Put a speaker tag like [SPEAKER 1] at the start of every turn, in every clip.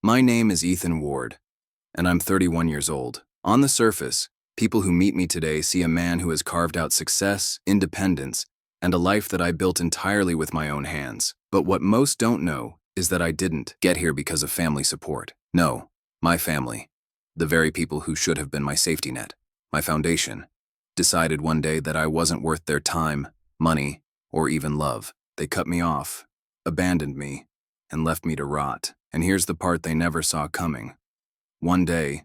[SPEAKER 1] My name is Ethan Ward, and I'm 31 years old. On the surface, people who meet me today see a man who has carved out success, independence, and a life that I built entirely with my own hands. But what most don't know is that I didn't get here because of family support. No, my family, the very people who should have been my safety net, my foundation, decided one day that I wasn't worth their time, money, or even love. They cut me off, abandoned me, and left me to rot. And here's the part they never saw coming. One day,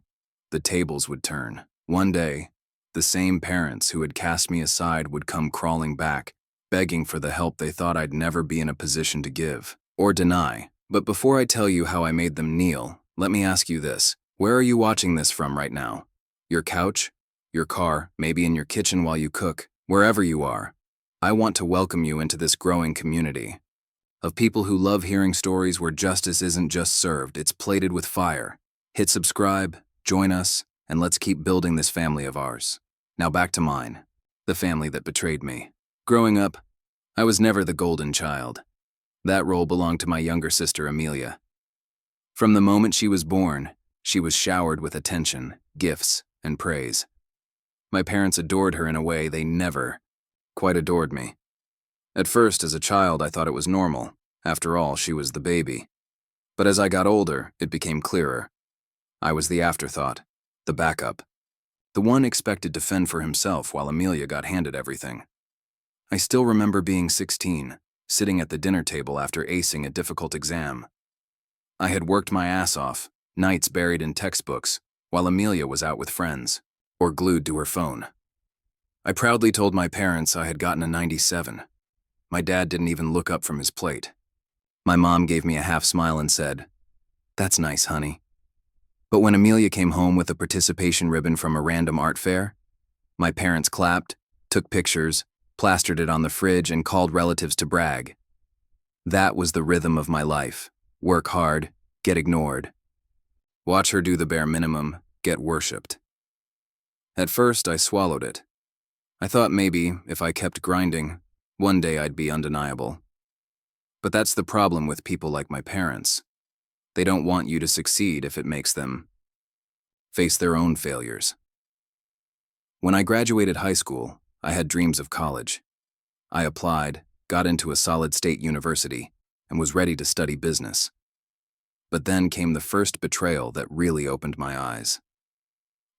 [SPEAKER 1] the tables would turn. One day, the same parents who had cast me aside would come crawling back, begging for the help they thought I'd never be in a position to give or deny. But before I tell you how I made them kneel, let me ask you this. Where are you watching this from right now? Your couch? Your car? Maybe in your kitchen while you cook? Wherever you are, I want to welcome you into this growing community of people who love hearing stories where justice isn't just served, it's plated with fire. Hit subscribe, join us, and let's keep building this family of ours. Now back to mine, the family that betrayed me. Growing up, I was never the golden child. That role belonged to my younger sister, Amelia. From the moment she was born, she was showered with attention, gifts, and praise. My parents adored her in a way they never quite adored me. At first, as a child, I thought it was normal. After all, she was the baby. But as I got older, it became clearer. I was the afterthought, the backup, the one expected to fend for himself while Amelia got handed everything. I still remember being 16, sitting at the dinner table after acing a difficult exam. I had worked my ass off, nights buried in textbooks, while Amelia was out with friends, or glued to her phone. I proudly told my parents I had gotten a 97. My dad didn't even look up from his plate. My mom gave me a half smile and said, "That's nice, honey." But when Amelia came home with a participation ribbon from a random art fair, my parents clapped, took pictures, plastered it on the fridge, and called relatives to brag. That was the rhythm of my life. Work hard, get ignored. Watch her do the bare minimum, get worshipped. At first, I swallowed it. I thought maybe, if I kept grinding, one day I'd be undeniable. But that's the problem with people like my parents. They don't want you to succeed if it makes them face their own failures. When I graduated high school, I had dreams of college. I applied, got into a solid state university, and was ready to study business. But then came the first betrayal that really opened my eyes.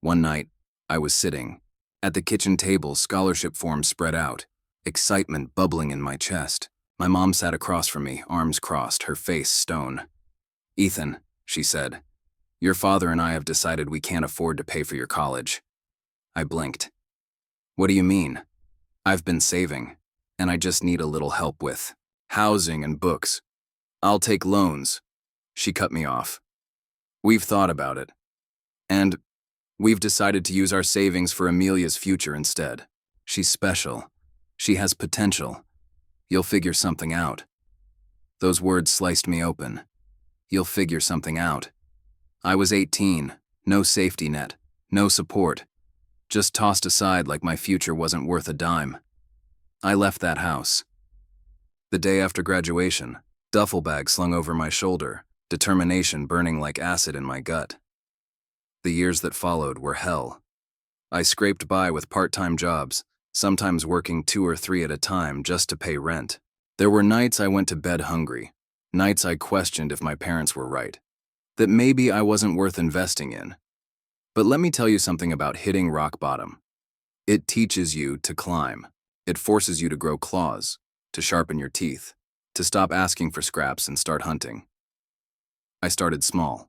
[SPEAKER 1] One night, I was sitting at the kitchen table, scholarship forms spread out, excitement bubbling in my chest. My mom sat across from me, arms crossed, her face stone. "Ethan," she said, "your father and I have decided we can't afford to pay for your college." I blinked. "What do you mean?" "I've been saving, and I just need a little help with housing and books. I'll take loans." She cut me off. "We've thought about it, and we've decided to use our savings for Amelia's future instead. She's special. She has potential. You'll figure something out." Those words sliced me open. You'll figure something out. I was 18, no safety net, no support, just tossed aside like my future wasn't worth a dime. I left that house. The day after graduation, duffel bag slung over my shoulder, determination burning like acid in my gut. The years that followed were hell. I scraped by with part-time jobs, sometimes working 2 or 3 at a time just to pay rent. There were nights I went to bed hungry, nights I questioned if my parents were right, that maybe I wasn't worth investing in. But let me tell you something about hitting rock bottom. It teaches you to climb. It forces you to grow claws, to sharpen your teeth, to stop asking for scraps and start hunting. I started small.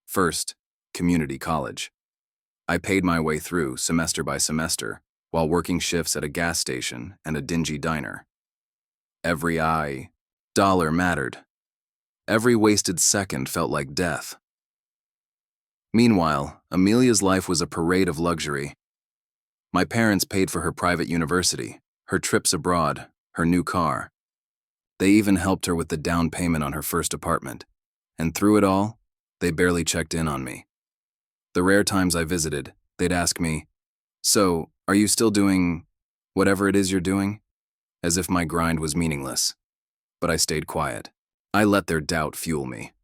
[SPEAKER 1] First, community college. I paid my way through semester by semester, while working shifts at a gas station and a dingy diner. Every dollar mattered. Every wasted second felt like death. Meanwhile, Amelia's life was a parade of luxury. My parents paid for her private university, her trips abroad, her new car. They even helped her with the down payment on her first apartment. And through it all, they barely checked in on me. The rare times I visited, they'd ask me, "So, are you still doing whatever it is you're doing?" As if my grind was meaningless. But I stayed quiet. I let their doubt fuel me.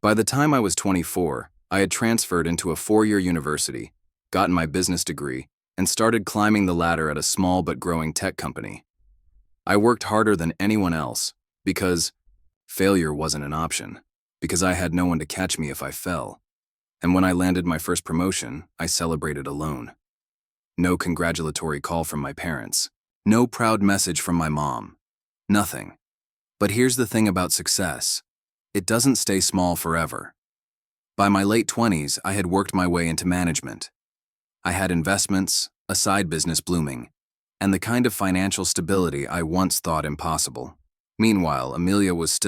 [SPEAKER 1] By the time I was 24, I had transferred into a 4-year university, gotten my business degree, and started climbing the ladder at a small but growing tech company. I worked harder than anyone else because failure wasn't an option, because I had no one to catch me if I fell. And when I landed my first promotion, I celebrated alone. No congratulatory call from my parents. No proud message from my mom. Nothing. But here's the thing about success. It doesn't stay small forever. By my late 20s, I had worked my way into management. I had investments, a side business blooming, and the kind of financial stability I once thought impossible. Meanwhile, Amelia was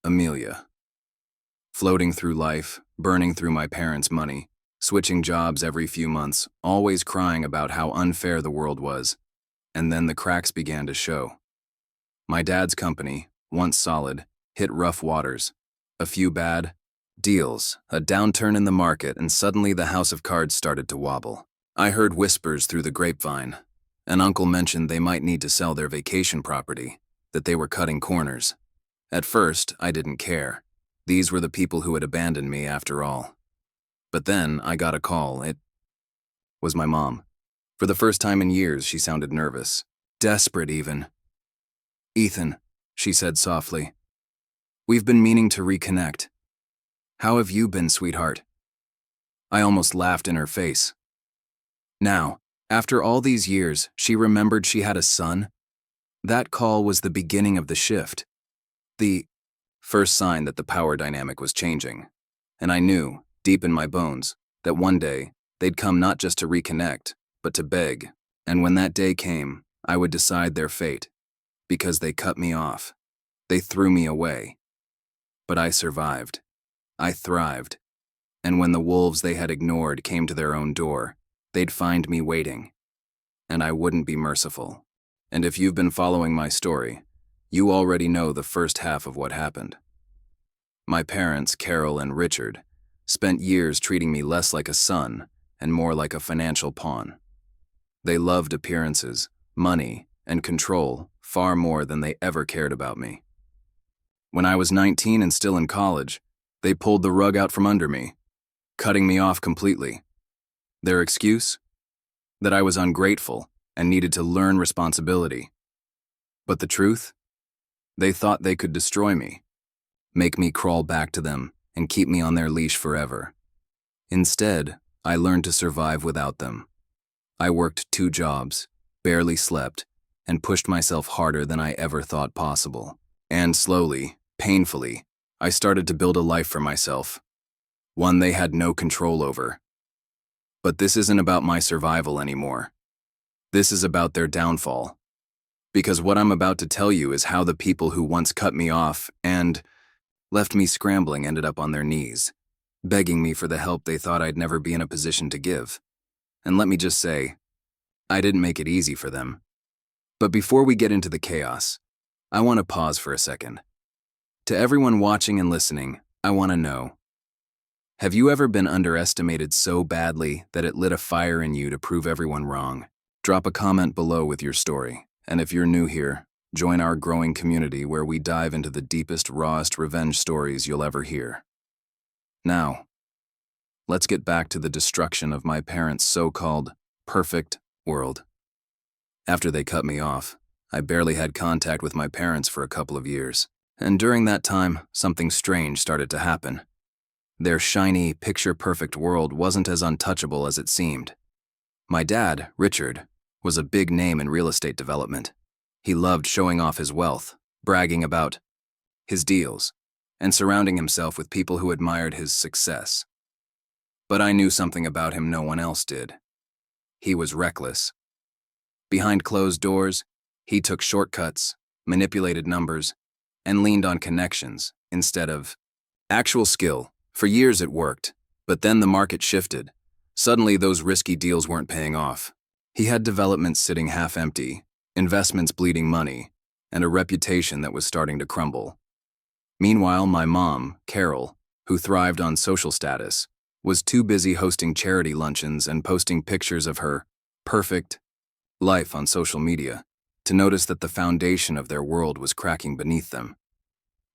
[SPEAKER 1] Amelia. Floating through life, burning through my parents' money, switching jobs every few months, always crying about how unfair the world was. And then the cracks began to show. My dad's company, once solid, hit rough waters. A few bad deals, a downturn in the market, and suddenly the house of cards started to wobble. I heard whispers through the grapevine. An uncle mentioned they might need to sell their vacation property, that they were cutting corners. At first, I didn't care. These were the people who had abandoned me after all. But then I got a call. It was my mom. For the first time in years, she sounded nervous, desperate even. "Ethan," she said softly, "we've been meaning to reconnect. How have you been, sweetheart?" I almost laughed in her face. Now, after all these years, she remembered she had a son. That call was the beginning of the shift. The first sign that the power dynamic was changing. And I knew, deep in my bones, that one day, they'd come not just to reconnect, but to beg. And when that day came, I would decide their fate. Because they cut me off. They threw me away. But I survived. I thrived. And when the wolves they had ignored came to their own door, they'd find me waiting. And I wouldn't be merciful. And if you've been following my story, you already know the first half of what happened. My parents, Carol and Richard, spent years treating me less like a son and more like a financial pawn. They loved appearances, money, and control far more than they ever cared about me. When I was 19 and still in college, they pulled the rug out from under me, cutting me off completely. Their excuse? That I was ungrateful and needed to learn responsibility. But the truth? They thought they could destroy me, make me crawl back to them, and keep me on their leash forever. Instead, I learned to survive without them. I worked 2 jobs, barely slept, and pushed myself harder than I ever thought possible. And slowly, painfully, I started to build a life for myself, one they had no control over. But this isn't about my survival anymore. This is about their downfall. Because what I'm about to tell you is how the people who once cut me off and left me scrambling ended up on their knees, begging me for the help they thought I'd never be in a position to give. And let me just say, I didn't make it easy for them. But before we get into the chaos, I want to pause for a second. To everyone watching and listening, I want to know, have you ever been underestimated so badly that it lit a fire in you to prove everyone wrong? Drop a comment below with your story. And if you're new here, join our growing community where we dive into the deepest, rawest revenge stories you'll ever hear. Now, let's get back to the destruction of my parents' so-called perfect world. After they cut me off, I barely had contact with my parents for a couple of years. And during that time, something strange started to happen. Their shiny, picture-perfect world wasn't as untouchable as it seemed. My dad, Richard, was a big name in real estate development. He loved showing off his wealth, bragging about his deals, and surrounding himself with people who admired his success. But I knew something about him no one else did. He was reckless. Behind closed doors, he took shortcuts, manipulated numbers, and leaned on connections instead of actual skill. For years it worked, but then the market shifted. Suddenly those risky deals weren't paying off. He had developments sitting half empty, investments bleeding money, and a reputation that was starting to crumble. Meanwhile, my mom, Carol, who thrived on social status, was too busy hosting charity luncheons and posting pictures of her perfect life on social media to notice that the foundation of their world was cracking beneath them.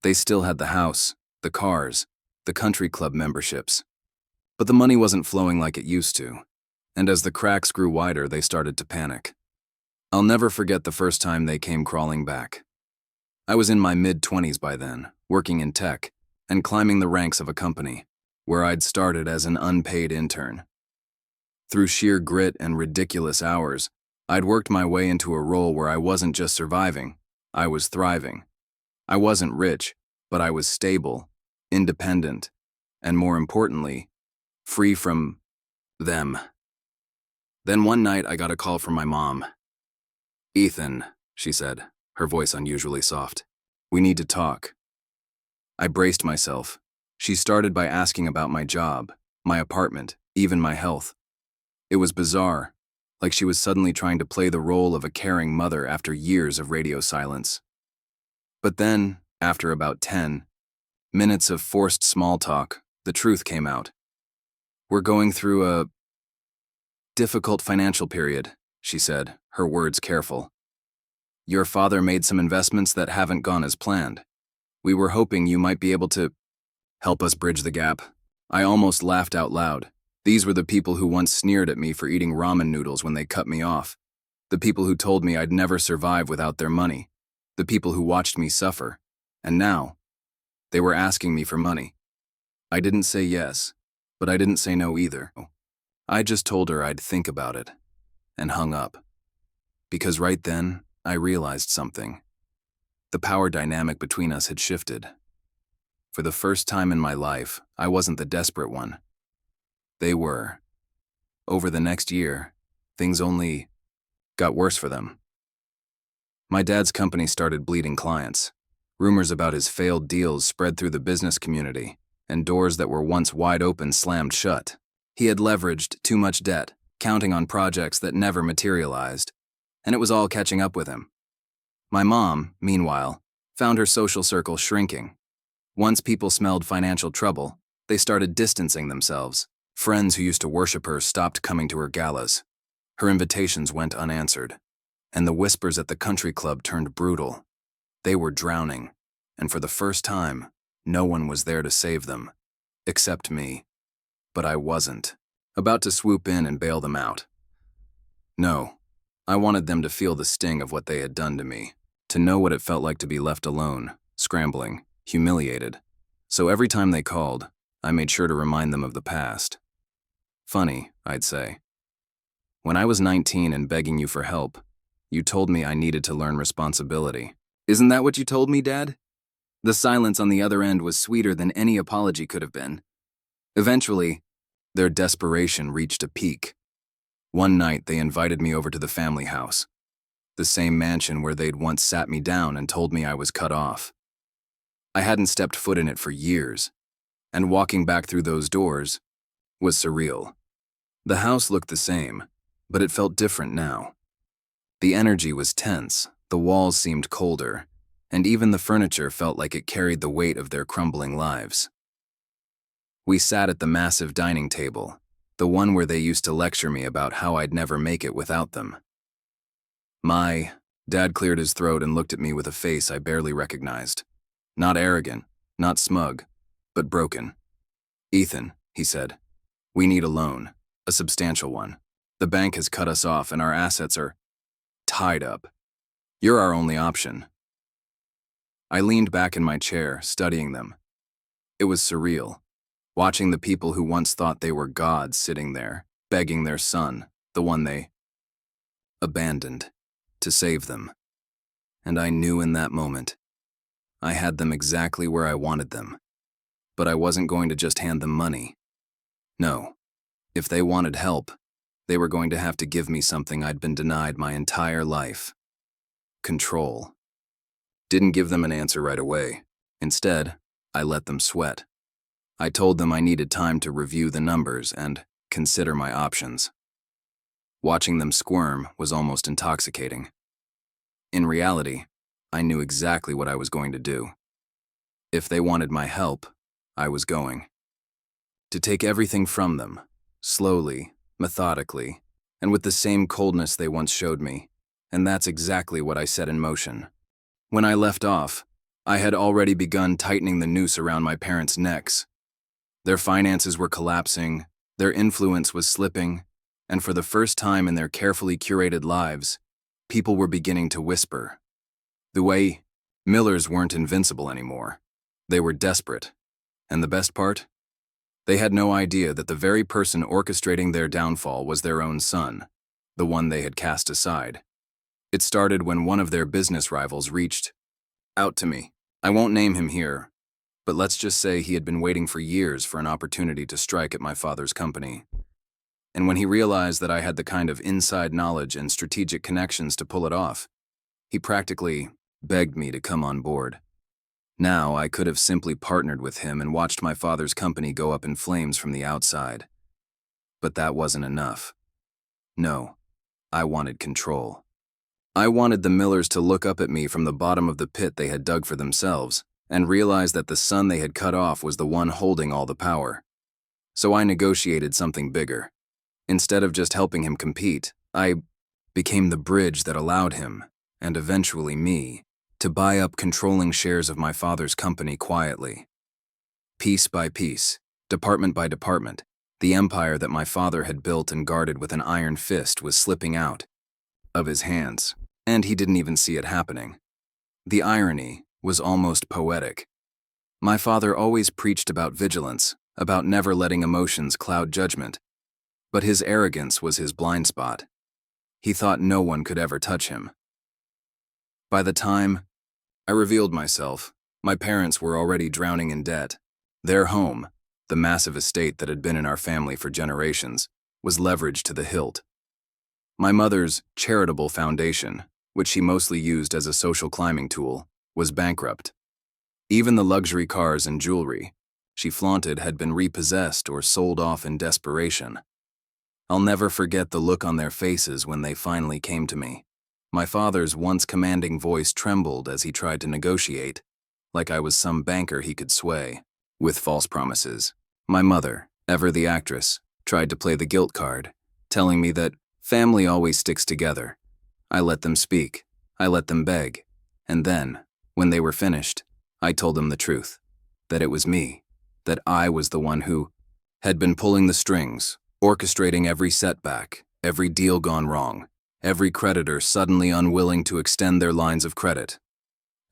[SPEAKER 1] They still had the house, the cars, the country club memberships. But the money wasn't flowing like it used to, and as the cracks grew wider, they started to panic. I'll never forget the first time they came crawling back. I was in my mid-20s by then, working in tech, and climbing the ranks of a company, where I'd started as an unpaid intern. Through sheer grit and ridiculous hours, I'd worked my way into a role where I wasn't just surviving, I was thriving. I wasn't rich, but I was stable, independent, and more importantly, free from them. Then one night I got a call from my mom. "Ethan," she said, her voice unusually soft. "We need to talk." I braced myself. She started by asking about my job, my apartment, even my health. It was bizarre, like she was suddenly trying to play the role of a caring mother after years of radio silence. But then, after about 10 minutes of forced small talk, the truth came out. "We're going through a difficult financial period," she said, her words careful. "Your father made some investments that haven't gone as planned. We were hoping you might be able to help us bridge the gap." I almost laughed out loud. These were the people who once sneered at me for eating ramen noodles when they cut me off. The people who told me I'd never survive without their money. The people who watched me suffer. And now, they were asking me for money. I didn't say yes, but I didn't say no either. I just told her I'd think about it, and hung up. Because right then, I realized something. The power dynamic between us had shifted. For the first time in my life, I wasn't the desperate one. They were. Over the next year, things only got worse for them. My dad's company started bleeding clients. Rumors about his failed deals spread through the business community, and doors that were once wide open slammed shut. He had leveraged too much debt, counting on projects that never materialized, and it was all catching up with him. My mom, meanwhile, found her social circle shrinking. Once people smelled financial trouble, they started distancing themselves. Friends who used to worship her stopped coming to her galas. Her invitations went unanswered, and the whispers at the country club turned brutal. They were drowning, and for the first time, no one was there to save them, except me. But I wasn't about to swoop in and bail them out. No, I wanted them to feel the sting of what they had done to me, to know what it felt like to be left alone, scrambling, humiliated. So every time they called, I made sure to remind them of the past. "Funny," I'd say. "When I was 19 and begging you for help, you told me I needed to learn responsibility." "Isn't that what you told me, Dad?" The silence on the other end was sweeter than any apology could have been. Eventually, their desperation reached a peak. One night, they invited me over to the family house, the same mansion where they'd once sat me down and told me I was cut off. I hadn't stepped foot in it for years, and walking back through those doors was surreal. The house looked the same, but it felt different now. The energy was tense, the walls seemed colder, and even the furniture felt like it carried the weight of their crumbling lives. We sat at the massive dining table, the one where they used to lecture me about how I'd never make it without them. Dad cleared his throat and looked at me with a face I barely recognized. Not arrogant, not smug, but broken. "Ethan," he said, "we need a loan, a substantial one. The bank has cut us off and our assets are tied up. You're our only option." I leaned back in my chair, studying them. It was surreal, watching the people who once thought they were gods sitting there, begging their son, the one they abandoned, to save them. And I knew in that moment, I had them exactly where I wanted them. But I wasn't going to just hand them money. No, if they wanted help, they were going to have to give me something I'd been denied my entire life. Control. Didn't give them an answer right away. Instead, I let them sweat. I told them I needed time to review the numbers and consider my options. Watching them squirm was almost intoxicating. In reality, I knew exactly what I was going to do. If they wanted my help, I was going to take everything from them, slowly, methodically, and with the same coldness they once showed me, and that's exactly what I set in motion. When I left off, I had already begun tightening the noose around my parents' necks. Their finances were collapsing, their influence was slipping, and for the first time in their carefully curated lives, people were beginning to whisper. The way Millers weren't invincible anymore. They were desperate. And the best part? They had no idea that the very person orchestrating their downfall was their own son, the one they had cast aside. It started when one of their business rivals reached out to me. I won't name him here, but let's just say he had been waiting for years for an opportunity to strike at my father's company. And when he realized that I had the kind of inside knowledge and strategic connections to pull it off, he practically begged me to come on board. Now, I could have simply partnered with him and watched my father's company go up in flames from the outside. But that wasn't enough. No, I wanted control. I wanted the Millers to look up at me from the bottom of the pit they had dug for themselves and realize that the son they had cut off was the one holding all the power. So I negotiated something bigger. Instead of just helping him compete, I became the bridge that allowed him, and eventually me, to buy up controlling shares of my father's company quietly. Piece by piece, department by department, the empire that my father had built and guarded with an iron fist was slipping out of his hands, and he didn't even see it happening. The irony was almost poetic. My father always preached about vigilance, about never letting emotions cloud judgment, but his arrogance was his blind spot. He thought no one could ever touch him. By the time I revealed myself, my parents were already drowning in debt. Their home, the massive estate that had been in our family for generations, was leveraged to the hilt. My mother's charitable foundation, which she mostly used as a social climbing tool, was bankrupt. Even the luxury cars and jewelry she flaunted had been repossessed or sold off in desperation. I'll never forget the look on their faces when they finally came to me. My father's once commanding voice trembled as he tried to negotiate, like I was some banker he could sway, with false promises. My mother, ever the actress, tried to play the guilt card, telling me that family always sticks together. I let them speak, I let them beg, and then, when they were finished, I told them the truth, that it was me, that I was the one who had been pulling the strings, orchestrating every setback, every deal gone wrong, every creditor suddenly unwilling to extend their lines of credit.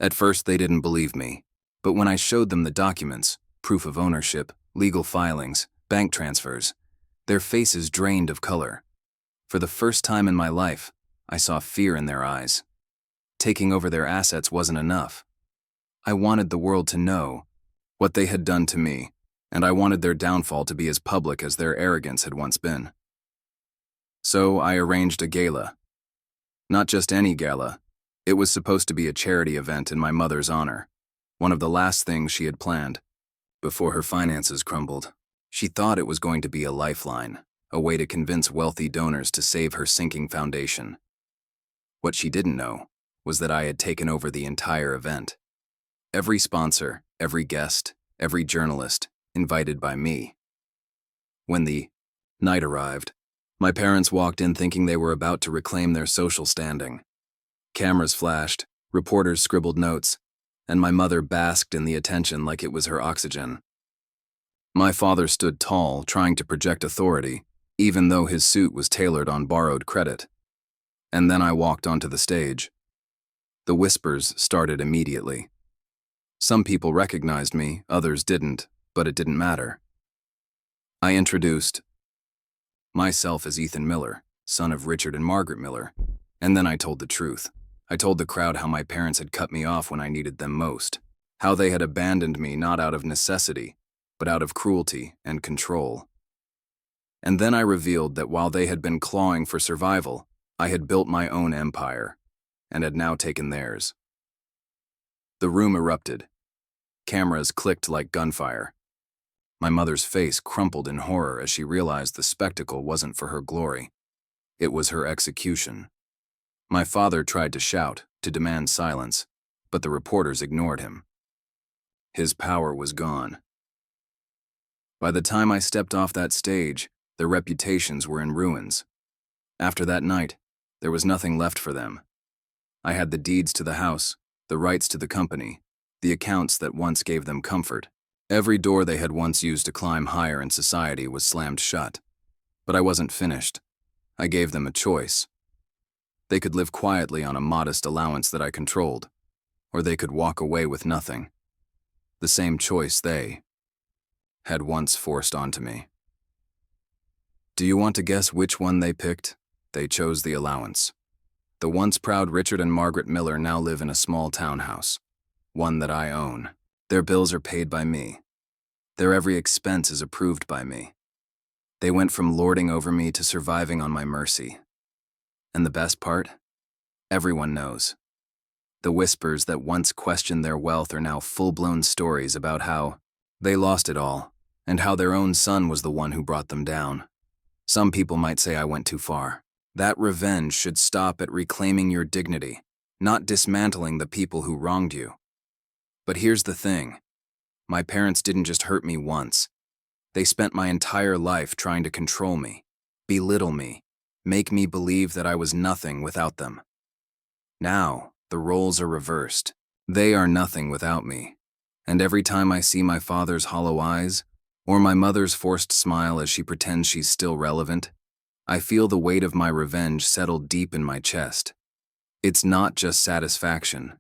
[SPEAKER 1] At first they didn't believe me, but when I showed them the documents, proof of ownership, legal filings, bank transfers, their faces drained of color. For the first time in my life, I saw fear in their eyes. Taking over their assets wasn't enough. I wanted the world to know what they had done to me, and I wanted their downfall to be as public as their arrogance had once been. So I arranged a gala. Not just any gala. It was supposed to be a charity event in my mother's honor, one of the last things she had planned. Before her finances crumbled, she thought it was going to be a lifeline, a way to convince wealthy donors to save her sinking foundation. What she didn't know was that I had taken over the entire event. Every sponsor, every guest, every journalist, invited by me. When the night arrived, my parents walked in thinking they were about to reclaim their social standing. Cameras flashed, reporters scribbled notes, and my mother basked in the attention like it was her oxygen. My father stood tall, trying to project authority, even though his suit was tailored on borrowed credit. And then I walked onto the stage. The whispers started immediately. Some people recognized me, others didn't, but it didn't matter. I introduced myself as Ethan Miller, son of Richard and Margaret Miller, and then I told the truth. I told the crowd how my parents had cut me off when I needed them most, how they had abandoned me not out of necessity, but out of cruelty and control. And then I revealed that while they had been clawing for survival, I had built my own empire, and had now taken theirs. The room erupted. Cameras clicked like gunfire. My mother's face crumpled in horror as she realized the spectacle wasn't for her glory. It was her execution. My father tried to shout, to demand silence, but the reporters ignored him. His power was gone. By the time I stepped off that stage, their reputations were in ruins. After that night, there was nothing left for them. I had the deeds to the house, the rights to the company, the accounts that once gave them comfort. Every door they had once used to climb higher in society was slammed shut. But I wasn't finished. I gave them a choice. They could live quietly on a modest allowance that I controlled, or they could walk away with nothing. The same choice they had once forced onto me. Do you want to guess which one they picked? They chose the allowance. The once proud Richard and Margaret Miller now live in a small townhouse, one that I own. Their bills are paid by me. Their every expense is approved by me. They went from lording over me to surviving on my mercy. And the best part? Everyone knows. The whispers that once questioned their wealth are now full-blown stories about how they lost it all, and how their own son was the one who brought them down. Some people might say I went too far. That revenge should stop at reclaiming your dignity, not dismantling the people who wronged you. But here's the thing. My parents didn't just hurt me once. They spent my entire life trying to control me, belittle me, make me believe that I was nothing without them. Now, the roles are reversed. They are nothing without me. And every time I see my father's hollow eyes, or my mother's forced smile as she pretends she's still relevant, I feel the weight of my revenge settle deep in my chest. It's not just satisfaction.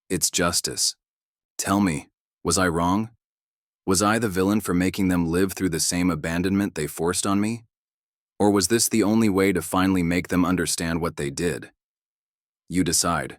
[SPEAKER 1] It's justice. Tell me, was I wrong? Was I the villain for making them live through the same abandonment they forced on me? Or was this the only way to finally make them understand what they did? You decide.